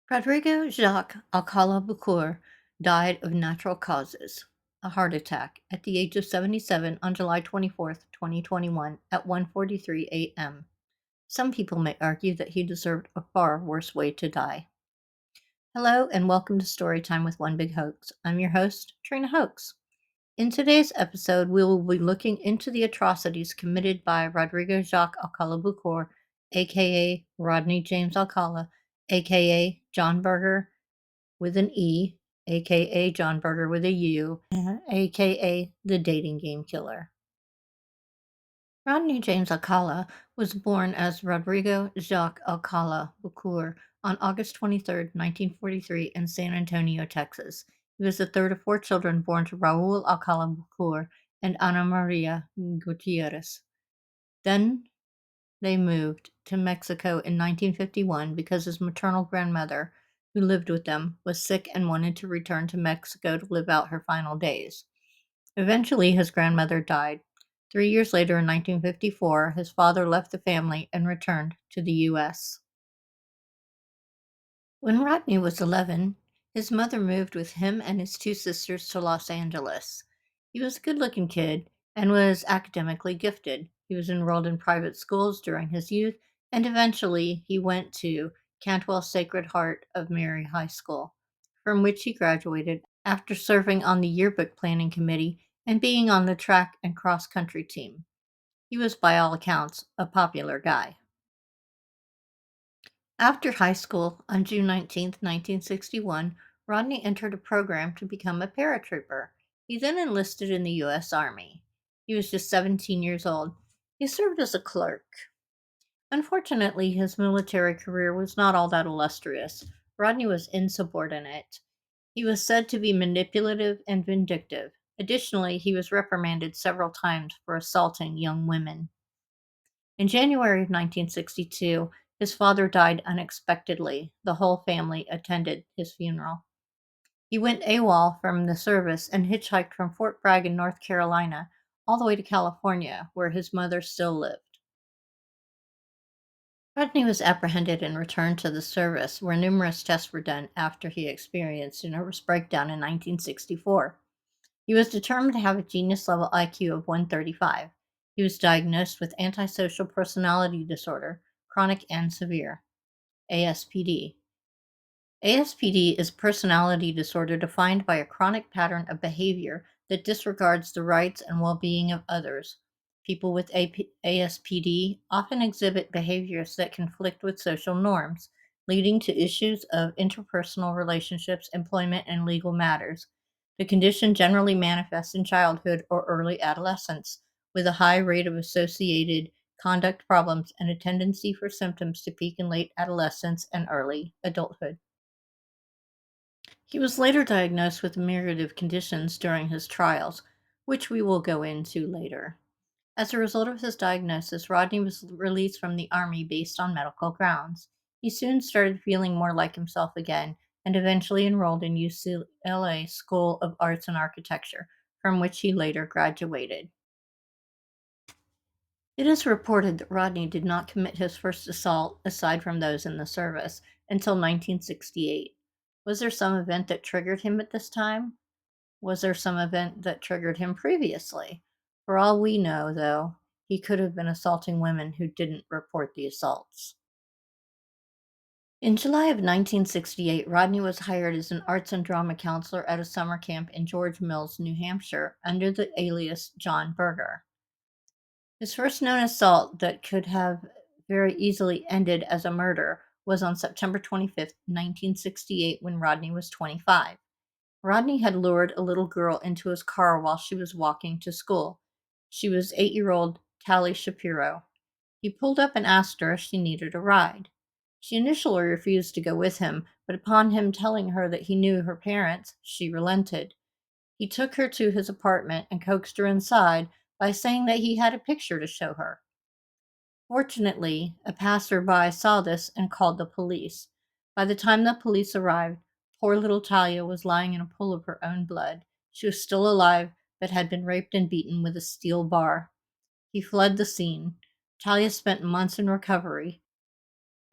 Rodrigo Jacques Alcala Bucur died of natural causes, a heart attack, at the age of 77 on July 24th, 2021 at 1:43 a.m. Some people may argue that he deserved a far worse way to die. Hello and welcome to Storytime with One Big Hoax. I'm your host, Trina Hoax. In today's episode, we will be looking into the atrocities committed by Rodrigo Jacques Alcala Bucor, aka Rodney James Alcala, aka John Berger with an E, aka John Berger with a U, aka the dating game killer. Rodney James Alcala was born as Rodrigo Jacques Alcala Bucur on August 23, 1943, in San Antonio, Texas. He was the third of four children born to Raul Alcala Bucur and Ana Maria Gutierrez. Then they moved to Mexico in 1951 because his maternal grandmother, who lived with them, was sick and wanted to return to Mexico to live out her final days. Eventually, his grandmother died. 3 years later, in 1954, his father left the family and returned to the U.S. When Rodney was 11, his mother moved with him and his two sisters to Los Angeles. He was a good-looking kid and was academically gifted. He was enrolled in private schools during his youth, and eventually he went to Cantwell Sacred Heart of Mary High School, from which he graduated after serving on the yearbook planning committee and being on the track and cross-country team. He was, by all accounts, a popular guy. After high school, on June 19, 1961, Rodney entered a program to become a paratrooper. He then enlisted in the U.S. Army. He was just 17 years old. He served as a clerk. Unfortunately, his military career was not all that illustrious. Rodney was insubordinate. He was said to be manipulative and vindictive. Additionally, he was reprimanded several times for assaulting young women. In January of 1962, his father died unexpectedly. The whole family attended his funeral. He went AWOL from the service and hitchhiked from Fort Bragg in North Carolina all the way to California, where his mother still lived. Rodney was apprehended and returned to the service, where numerous tests were done after he experienced a nervous breakdown in 1964. He was determined to have a genius-level IQ of 135. He was diagnosed with antisocial personality disorder, chronic and severe, ASPD. ASPD is personality disorder defined by a chronic pattern of behavior that disregards the rights and well-being of others. People with ASPD often exhibit behaviors that conflict with social norms, leading to issues of interpersonal relationships, employment, and legal matters. The condition generally manifests in childhood or early adolescence, with a high rate of associated conduct problems and a tendency for symptoms to peak in late adolescence and early adulthood. He was later diagnosed with a myriad of conditions during his trials, which we will go into later. As a result of his diagnosis, Rodney was released from the Army based on medical grounds. He soon started feeling more like himself again and eventually enrolled in UCLA School of Arts and Architecture, from which he later graduated. It is reported that Rodney did not commit his first assault, aside from those in the service, until 1968. Was there some event that triggered him at this time? Was there some event that triggered him previously? For all we know, though, he could have been assaulting women who didn't report the assaults. In July of 1968, Rodney was hired as an arts and drama counselor at a summer camp in George Mills, New Hampshire, under the alias John Berger. His first known assault that could have very easily ended as a murder was on September 25th, 1968, when Rodney was 25. Rodney had lured a little girl into his car while she was walking to school. She was 8-year-old Tally Shapiro. He pulled up and asked her if she needed a ride. She initially refused to go with him, but upon him telling her that he knew her parents, she relented. He took her to his apartment and coaxed her inside by saying that he had a picture to show her. Fortunately, a passerby saw this and called the police. By the time the police arrived, poor little Talia was lying in a pool of her own blood. She was still alive, but had been raped and beaten with a steel bar. He fled the scene. Talia spent months in recovery.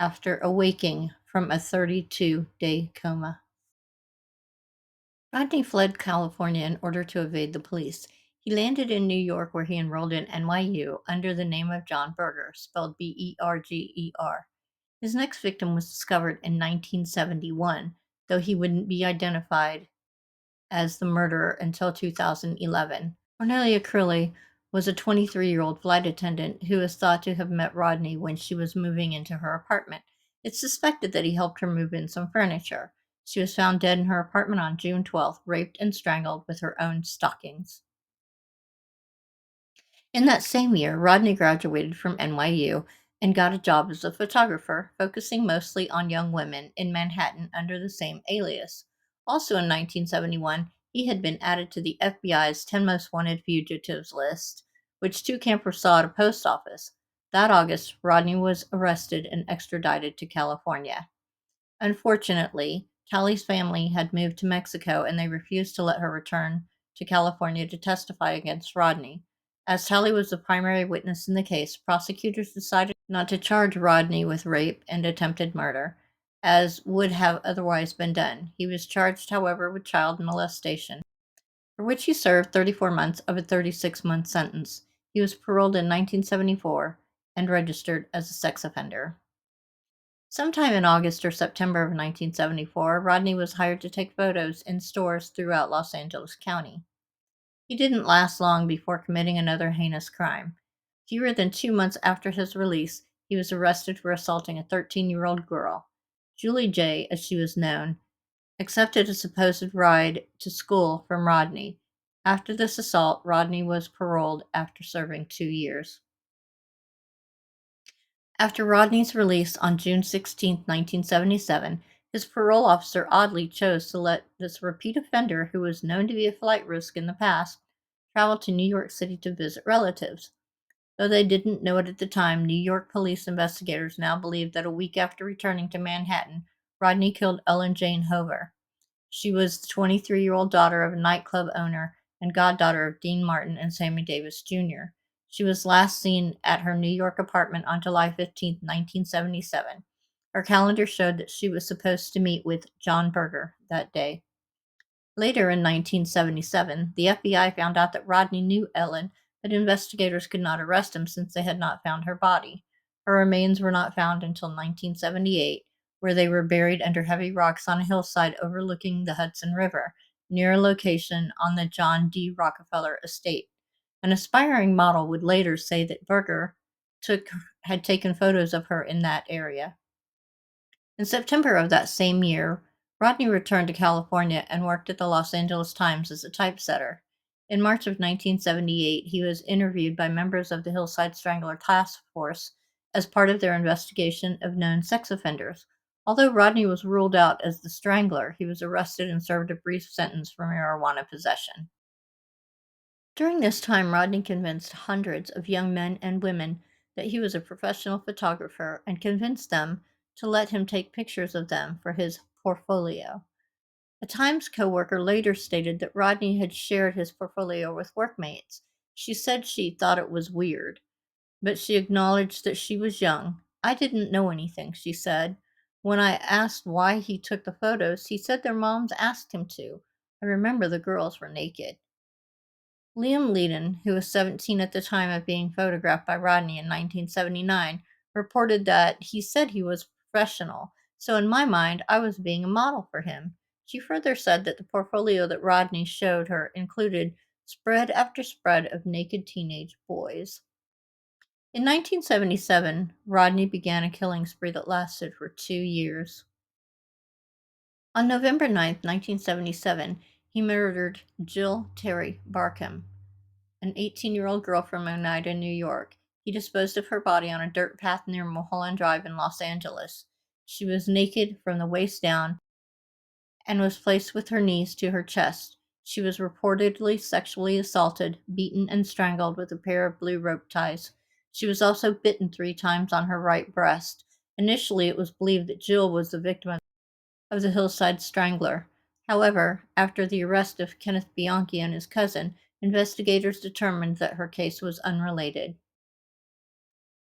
after awaking from a 32-day coma. Rodney fled California in order to evade the police. He landed in New York, where he enrolled in NYU under the name of John Berger, spelled Berger. His next victim was discovered in 1971, though he wouldn't be identified as the murderer until 2011. Cornelia Curley was a 23-year-old flight attendant who is thought to have met Rodney when she was moving into her apartment. It's suspected that he helped her move in some furniture. She was found dead in her apartment on June 12th, raped and strangled with her own stockings. In that same year, Rodney graduated from NYU and got a job as a photographer, focusing mostly on young women in Manhattan under the same alias. Also in 1971, he had been added to the FBI's 10 Most Wanted Fugitives list, which two campers saw at a post office. That August, Rodney was arrested and extradited to California. Unfortunately, Tally's family had moved to Mexico and they refused to let her return to California to testify against Rodney. As Tally was the primary witness in the case, prosecutors decided not to charge Rodney with rape and attempted murder, as would have otherwise been done. He was charged, however, with child molestation, for which he served 34 months of a 36-month sentence. He was paroled in 1974 and registered as a sex offender. Sometime in August or September of 1974, Rodney was hired to take photos in stores throughout Los Angeles County. He didn't last long before committing another heinous crime. Fewer than 2 months after his release, he was arrested for assaulting a 13-year-old girl. Julie J., as she was known, accepted a supposed ride to school from Rodney. After this assault, Rodney was paroled after serving 2 years. After Rodney's release on June 16, 1977, his parole officer oddly chose to let this repeat offender, who was known to be a flight risk in the past, travel to New York City to visit relatives. Though they didn't know it at the time, New York police investigators now believe that a week after returning to Manhattan, Rodney killed Ellen Jane Hover. She was the 23-year-old daughter of a nightclub owner and goddaughter of Dean Martin and Sammy Davis Jr. She was last seen at her New York apartment on July 15, 1977. Her calendar showed that she was supposed to meet with John Berger that day. Later in 1977, the FBI found out that Rodney knew Ellen, but investigators could not arrest him since they had not found her body. Her remains were not found until 1978, where they were buried under heavy rocks on a hillside overlooking the Hudson River, near a location on the John D. Rockefeller estate. An aspiring model would later say that Berger had taken photos of her in that area. In September of that same year, Rodney returned to California and worked at the Los Angeles Times as a typesetter. In March of 1978, he was interviewed by members of the Hillside Strangler Task Force as part of their investigation of known sex offenders. Although Rodney was ruled out as the strangler, he was arrested and served a brief sentence for marijuana possession. During this time, Rodney convinced hundreds of young men and women that he was a professional photographer and convinced them to let him take pictures of them for his portfolio. A Times co-worker later stated that Rodney had shared his portfolio with workmates. She said she thought it was weird, but she acknowledged that she was young. "I didn't know anything," she said. "When I asked why he took the photos, he said their moms asked him to. I remember the girls were naked." Liam Leedon, who was 17 at the time of being photographed by Rodney in 1979, reported that he said he was professional, so in my mind, I was being a model for him. She further said that the portfolio that Rodney showed her included spread after spread of naked teenage boys. In 1977, Rodney began a killing spree that lasted for 2 years. On November 9, 1977, he murdered Jill Terry Barkham, an 18-year-old girl from Oneida, New York. He disposed of her body on a dirt path near Mulholland Drive in Los Angeles. She was naked from the waist down and was placed with her knees to her chest. She was reportedly sexually assaulted, beaten, and strangled with a pair of blue rope ties. She was also bitten 3 times on her right breast. Initially, it was believed that Jill was the victim of the Hillside Strangler. However, after the arrest of Kenneth Bianchi and his cousin, investigators determined that her case was unrelated.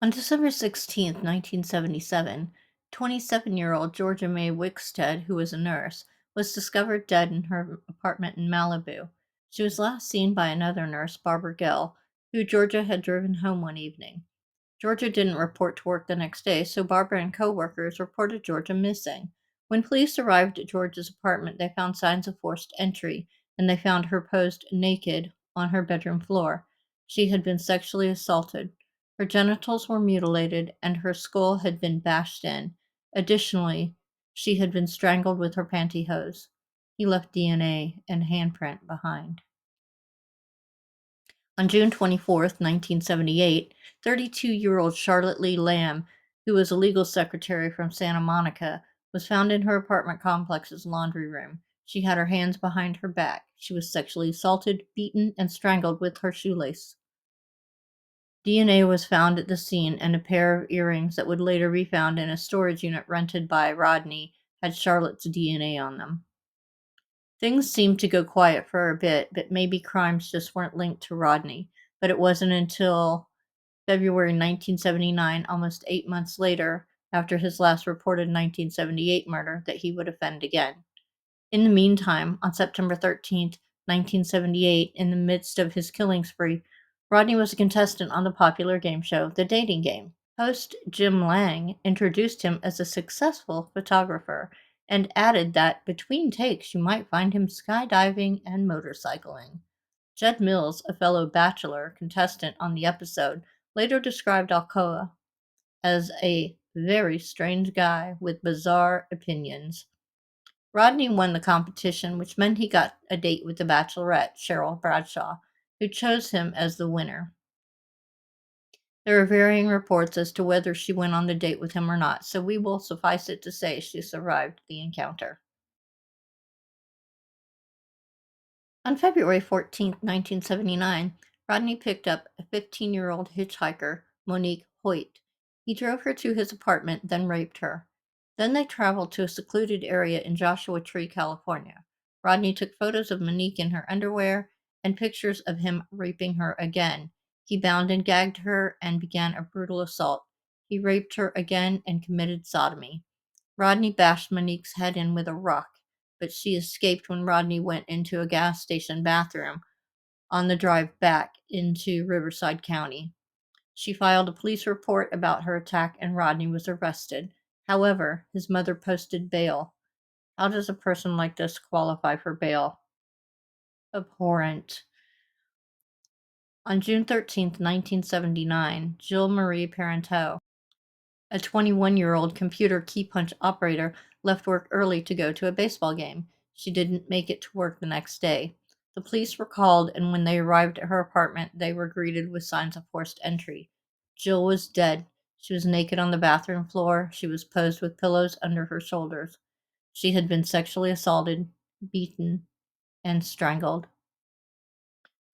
On December 16, 1977, 27-year-old Georgia May Wickstead, who was a nurse, was discovered dead in her apartment in Malibu. She was last seen by another nurse, Barbara Gill, who Georgia had driven home one evening. Georgia didn't report to work the next day, so Barbara and coworkers reported Georgia missing. When police arrived at Georgia's apartment, they found signs of forced entry, and they found her posed naked on her bedroom floor. She had been sexually assaulted. Her genitals were mutilated, and her skull had been bashed in. Additionally, she had been strangled with her pantyhose. He left DNA and handprint behind. On June 24th, 1978, 32-year-old Charlotte Lee Lamb, who was a legal secretary from Santa Monica, was found in her apartment complex's laundry room. She had her hands behind her back. She was sexually assaulted, beaten, and strangled with her shoelace. DNA was found at the scene, and a pair of earrings that would later be found in a storage unit rented by Rodney had Charlotte's DNA on them. Things seemed to go quiet for a bit, but maybe crimes just weren't linked to Rodney. But it wasn't until February 1979, almost 8 months later, after his last reported 1978 murder, that he would offend again. In the meantime, on September 13th, 1978, in the midst of his killing spree, Rodney was a contestant on the popular game show The Dating Game. Host Jim Lang introduced him as a successful photographer and added that between takes you might find him skydiving and motorcycling. Judd Mills, a fellow Bachelor contestant on the episode, later described Alcoa as a very strange guy with bizarre opinions. Rodney won the competition, which meant he got a date with the Bachelorette, Cheryl Bradshaw, who chose him as the winner. There are varying reports as to whether she went on the date with him or not, so we will suffice it to say she survived the encounter. On February 14th, 1979, Rodney picked up a 15-year-old hitchhiker, Monique Hoyt. He drove her to his apartment, then raped her. Then they traveled to a secluded area in Joshua Tree, California. Rodney took photos of Monique in her underwear and pictures of him raping her again. He bound and gagged her and began a brutal assault. He raped her again and committed sodomy. Rodney bashed Monique's head in with a rock, but she escaped when Rodney went into a gas station bathroom on the drive back into Riverside County. She filed a police report about her attack and Rodney was arrested. However, his mother posted bail. How does a person like this qualify for bail? Abhorrent. On June 13th, 1979, Jill Marie Parenteau, a 21-year-old computer key punch operator, left work early to go to a baseball game. She didn't make it to work the next day. The police were called, and when they arrived at her apartment, they were greeted with signs of forced entry. Jill was dead. She was naked on the bathroom floor. She was posed with pillows under her shoulders. She had been sexually assaulted, beaten, and strangled.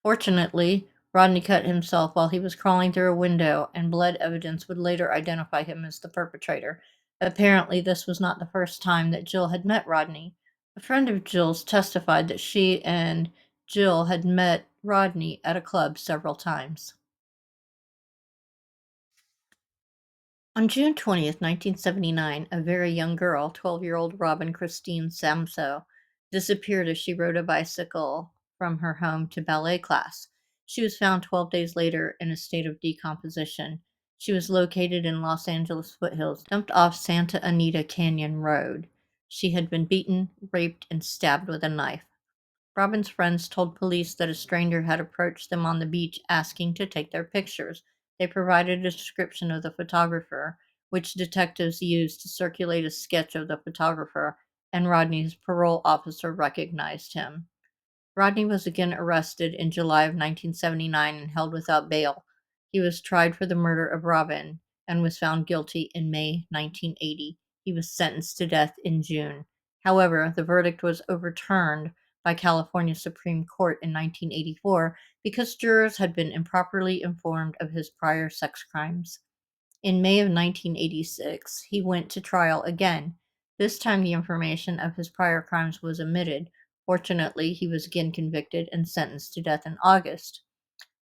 Fortunately, Rodney cut himself while he was crawling through a window, and blood evidence would later identify him as the perpetrator. Apparently, this was not the first time that Jill had met Rodney. A friend of Jill's testified that she and Jill had met Rodney at a club several times. On June 20th, 1979, a very young girl, 12-year-old Robin Christine Samso, disappeared as she rode a bicycle from her home to ballet class. She was found 12 days later in a state of decomposition. She was located in Los Angeles foothills, dumped off Santa Anita Canyon Road. She had been beaten, raped, and stabbed with a knife. Robin's friends told police that a stranger had approached them on the beach asking to take their pictures. They provided a description of the photographer, which detectives used to circulate a sketch of the photographer, and Rodney's parole officer recognized him. Rodney was again arrested in July of 1979 and held without bail. He was tried for the murder of Robin and was found guilty in May 1980. He was sentenced to death in June. However, the verdict was overturned by California Supreme Court in 1984 because jurors had been improperly informed of his prior sex crimes. In May of 1986, he went to trial again. This time, the information of his prior crimes was omitted. Fortunately, he was again convicted and sentenced to death in August.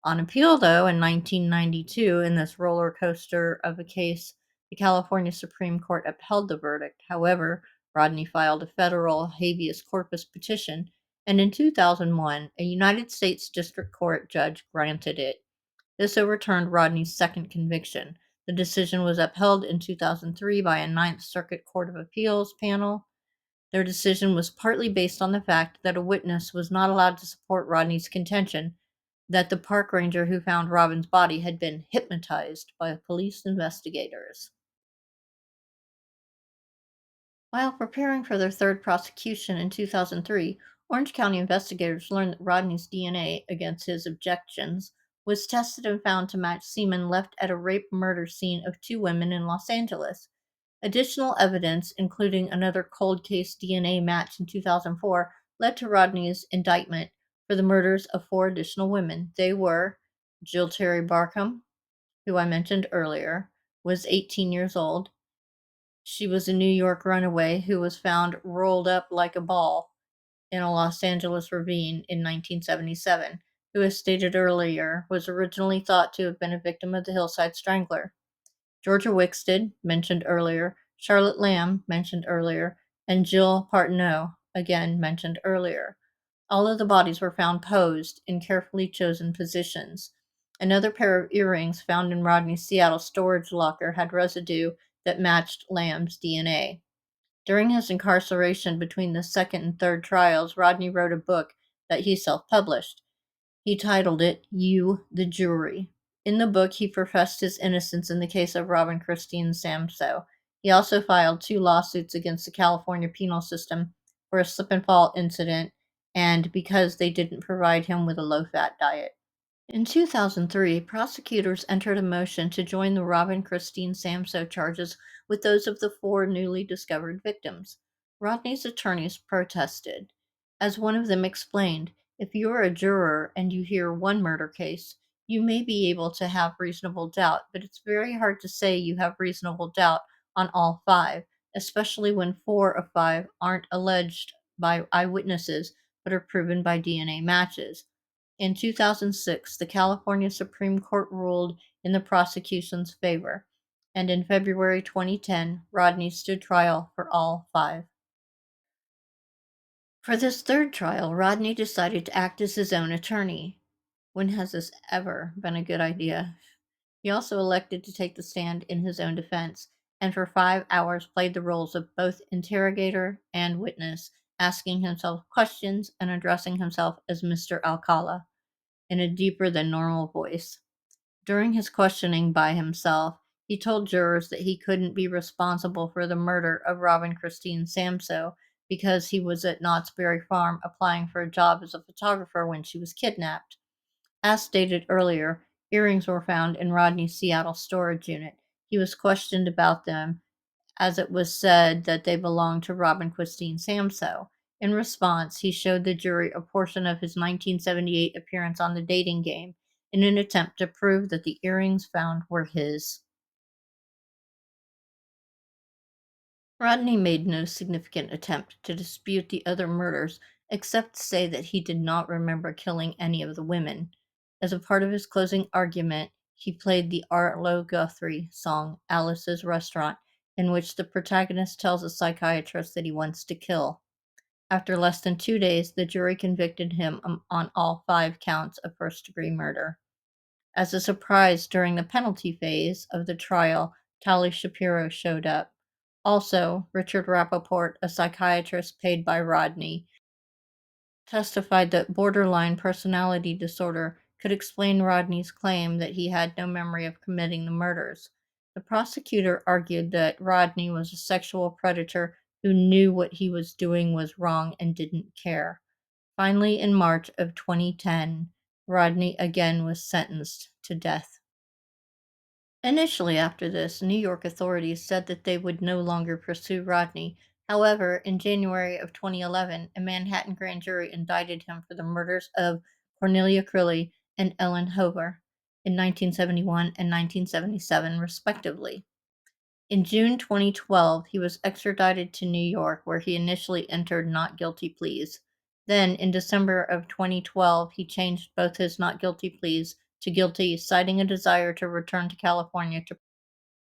On appeal, though, in 1992, in this roller coaster of a case The California Supreme Court upheld the verdict. However, Rodney filed a federal habeas corpus petition, and in 2001, a United States District Court judge granted it. This overturned Rodney's second conviction. The decision was upheld in 2003 by a Ninth Circuit Court of Appeals panel. Their decision was partly based on the fact that a witness was not allowed to support Rodney's contention that the park ranger who found Robin's body had been hypnotized by police investigators. While preparing for their third prosecution in 2003, Orange County investigators learned that Rodney's DNA, against his objections, was tested and found to match semen left at a rape murder scene of two women in Los Angeles. Additional evidence, including another cold case DNA match in 2004, led to Rodney's indictment for the murders of four additional women. They were Jill Terry Barkham, who I mentioned earlier, was 18 years old. She was a New York runaway who was found rolled up like a ball in a Los Angeles ravine in 1977, who, as stated earlier, was originally thought to have been a victim of the Hillside Strangler. Georgia Wixted, mentioned earlier, Charlotte Lamb, mentioned earlier, and Jill Partneau, again mentioned earlier. All of the bodies were found posed in carefully chosen positions. Another pair of earrings found in Rodney's Seattle storage locker had residue that matched Lamb's DNA. During his incarceration between the second and third trials, Rodney wrote a book that he self-published. He titled it You, the Jury. In the book, he professed his innocence in the case of Robin Christine Samso. He also filed two lawsuits against the California penal system for a slip and fall incident and because they didn't provide him with a low-fat diet. In 2003, prosecutors entered a motion to join the Robin Christine Samso charges with those of the four newly discovered victims. Rodney's attorneys protested. As one of them explained, if you're a juror and you hear one murder case, you may be able to have reasonable doubt, but it's very hard to say you have reasonable doubt on all five, especially when 4 of 5 aren't alleged by eyewitnesses but are proven by DNA matches. In 2006, the California Supreme Court ruled in the prosecution's favor, and in February 2010, Rodney stood trial for all five. For this third trial, Rodney decided to act as his own attorney. When has this ever been a good idea? He also elected to take the stand in his own defense, and for 5 hours played the roles of both interrogator and witness, asking himself questions and addressing himself as Mr. Alcala in a deeper than normal voice. During his questioning by himself, he told jurors that he couldn't be responsible for the murder of Robin Christine Samso because he was at Knott's Berry Farm applying for a job as a photographer when she was kidnapped. As stated earlier, earrings were found in Rodney's Seattle storage unit. He was questioned about them, as it was said that they belonged to Robin Christine Samso. In response, he showed the jury a portion of his 1978 appearance on the dating game in an attempt to prove that the earrings found were his. Rodney made no significant attempt to dispute the other murders except to say that he did not remember killing any of the women. As a part of his closing argument, he played the Arlo Guthrie song Alice's Restaurant, in which the protagonist tells a psychiatrist that he wants to kill. After less than 2 days, the jury convicted him on all 5 counts of first-degree murder. As a surprise during the penalty phase of the trial, Tali Shapiro showed up. Also, Richard Rappaport, a psychiatrist paid by Rodney, testified that borderline personality disorder could explain Rodney's claim that he had no memory of committing the murders. The prosecutor argued that Rodney was a sexual predator who knew what he was doing was wrong and didn't care. Finally, in March of 2010, Rodney again was sentenced to death. Initially, after this, New York authorities said that they would no longer pursue Rodney. However, in January of 2011, a Manhattan grand jury indicted him for the murders of Cornelia Crilly and Ellen Hover in 1971 and 1977, respectively. In June 2012, he was extradited to New York, where he initially entered not guilty pleas. Then, in December of 2012, he changed both his not guilty pleas to guilty, citing a desire to return to California to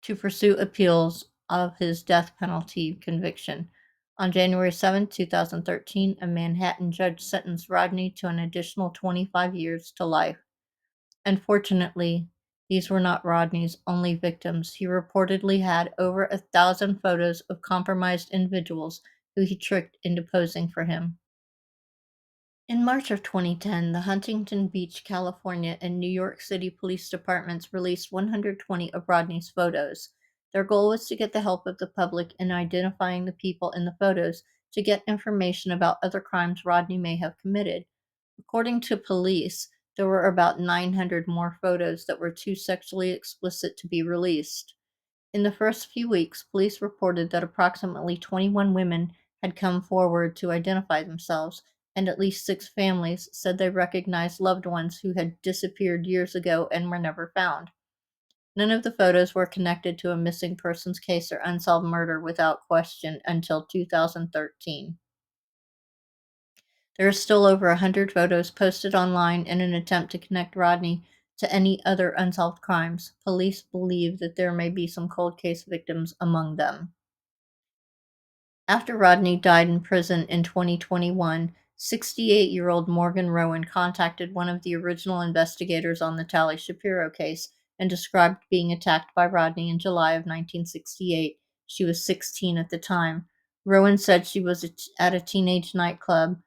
to pursue appeals of his death penalty conviction. On January 7, 2013, a Manhattan judge sentenced Rodney to an additional 25 years to life. Unfortunately, these were not Rodney's only victims. He reportedly had over 1,000 photos of compromised individuals who he tricked into posing for him. In March of 2010, the Huntington Beach, California, and New York City police departments released 120 of Rodney's photos. Their goal was to get the help of the public in identifying the people in the photos to get information about other crimes Rodney may have committed. According to police, there were about 900 more photos that were too sexually explicit to be released. In the first few weeks, police reported that approximately 21 women had come forward to identify themselves, and at least 6 families said they recognized loved ones who had disappeared years ago and were never found. None of the photos were connected to a missing persons case or unsolved murder without question until 2013. There are still over 100 photos posted online in an attempt to connect Rodney to any other unsolved crimes. Police believe that there may be some cold case victims among them. After Rodney died in prison in 2021, 68-year-old Morgan Rowan contacted one of the original investigators on the Tally Shapiro case and described being attacked by Rodney in July of 1968. She was 16 at the time. Rowan said she was at a teenage nightclub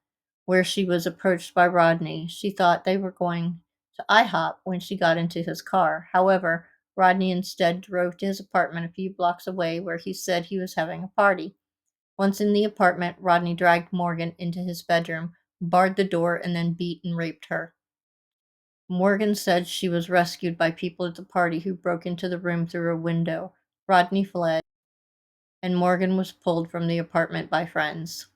where she was approached by Rodney. She thought they were going to IHOP when she got into his car. However, Rodney instead drove to his apartment a few blocks away where he said he was having a party. Once in the apartment, Rodney dragged Morgan into his bedroom, barred the door, and then beat and raped her. Morgan said she was rescued by people at the party who broke into the room through a window. Rodney fled, and Morgan was pulled from the apartment by friends.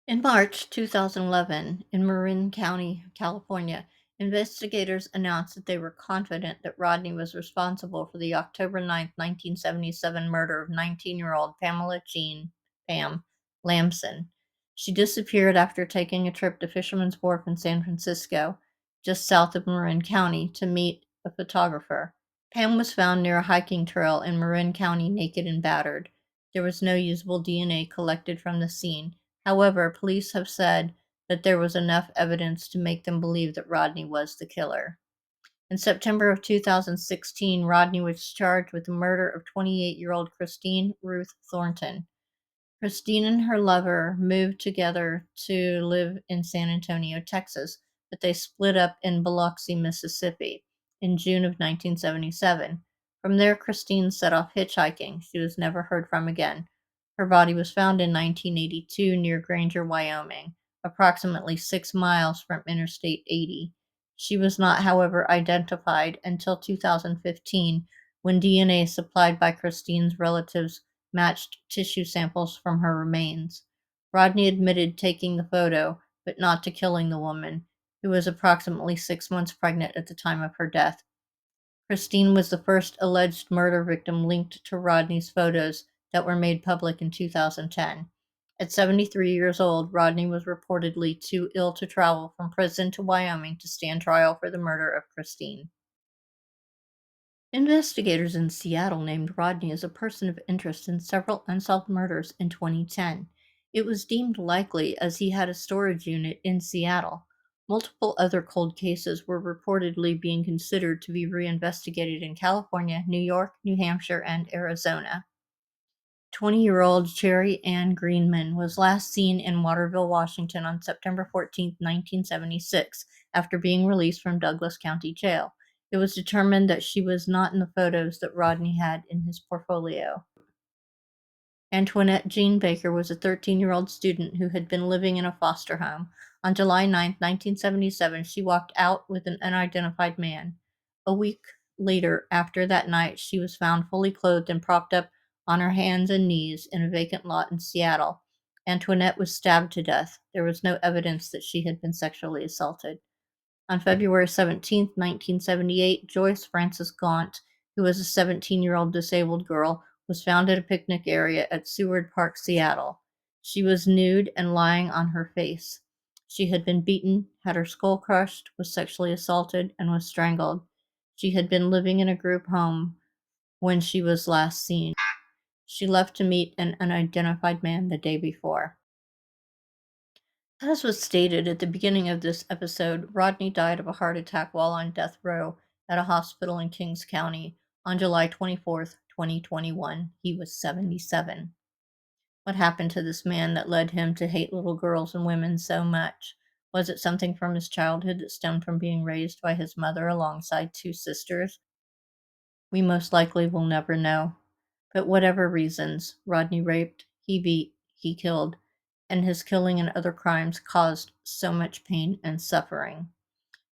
In March 2011, in Marin County, California, investigators announced that they were confident that Rodney was responsible for the October 9, 1977 murder of 19-year-old Pamela Jean Pam Lamson. She disappeared after taking a trip to Fisherman's Wharf in San Francisco, just south of Marin County, to meet a photographer. Pam was found near a hiking trail in Marin County naked and battered. There was no usable DNA collected from the scene. However, police have said that there was enough evidence to make them believe that Rodney was the killer. In September of 2016, Rodney was charged with the murder of 28-year-old Christine Ruth Thornton. Christine and her lover moved together to live in San Antonio, Texas, but they split up in Biloxi, Mississippi in June of 1977. From there, Christine set off hitchhiking. She was never heard from again. Her body was found in 1982 near Granger, Wyoming, approximately 6 miles from Interstate 80. She was not, however, identified until 2015 when DNA supplied by Christine's relatives matched tissue samples from her remains. Rodney admitted taking the photo, but not to killing the woman, who was approximately 6 months pregnant at the time of her death. Christine was the first alleged murder victim linked to Rodney's photos that were made public in 2010. At 73 years old, Rodney was reportedly too ill to travel from prison to Wyoming to stand trial for the murder of Christine. Investigators in Seattle named Rodney as a person of interest in several unsolved murders in 2010. It was deemed likely as he had a storage unit in Seattle. Multiple other cold cases were reportedly being considered to be reinvestigated in California, New York, New Hampshire, and Arizona. 20-year-old Cherry Ann Greenman was last seen in Waterville, Washington on September 14, 1976, after being released from Douglas County Jail. It was determined that she was not in the photos that Rodney had in his portfolio. Antoinette Jean Baker was a 13-year-old student who had been living in a foster home. On July 9, 1977, she walked out with an unidentified man. A week later, after that night, she was found fully clothed and propped up on her hands and knees in a vacant lot in Seattle. Antoinette was stabbed to death. There was no evidence that she had been sexually assaulted. On February 17, 1978, Joyce Frances Gaunt, who was a 17-year-old disabled girl, was found at a picnic area at Seward Park, Seattle. She was nude and lying on her face. She had been beaten, had her skull crushed, was sexually assaulted, and was strangled. She had been living in a group home when she was last seen. She left to meet an unidentified man the day before. As was stated at the beginning of this episode, Rodney died of a heart attack while on death row at a hospital in Kings County on July 24th, 2021. He was 77. What happened to this man that led him to hate little girls and women so much? Was it something from his childhood that stemmed from being raised by his mother alongside two sisters? We most likely will never know. But whatever reasons, Rodney raped, he beat, he killed, and his killing and other crimes caused so much pain and suffering.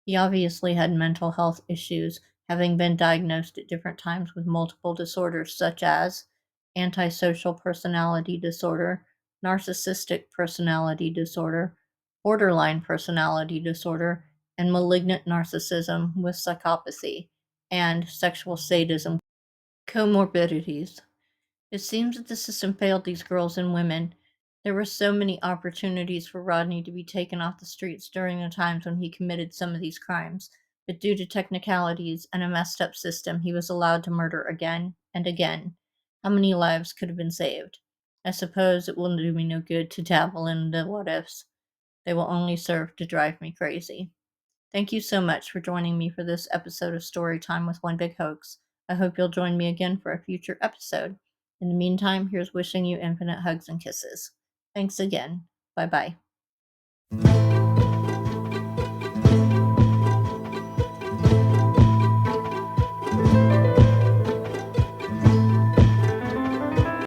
He obviously had mental health issues, having been diagnosed at different times with multiple disorders such as antisocial personality disorder, narcissistic personality disorder, borderline personality disorder, and malignant narcissism with psychopathy, and sexual sadism comorbidities. It seems that the system failed these girls and women. There were so many opportunities for Rodney to be taken off the streets during the times when he committed some of these crimes, but due to technicalities and a messed up system, he was allowed to murder again and again. How many lives could have been saved? I suppose it will do me no good to dabble in the what ifs. They will only serve to drive me crazy. Thank you so much for joining me for this episode of Storytime with One Big Hoax. I hope you'll join me again for a future episode. In the meantime, here's wishing you infinite hugs and kisses. Thanks again. Bye bye.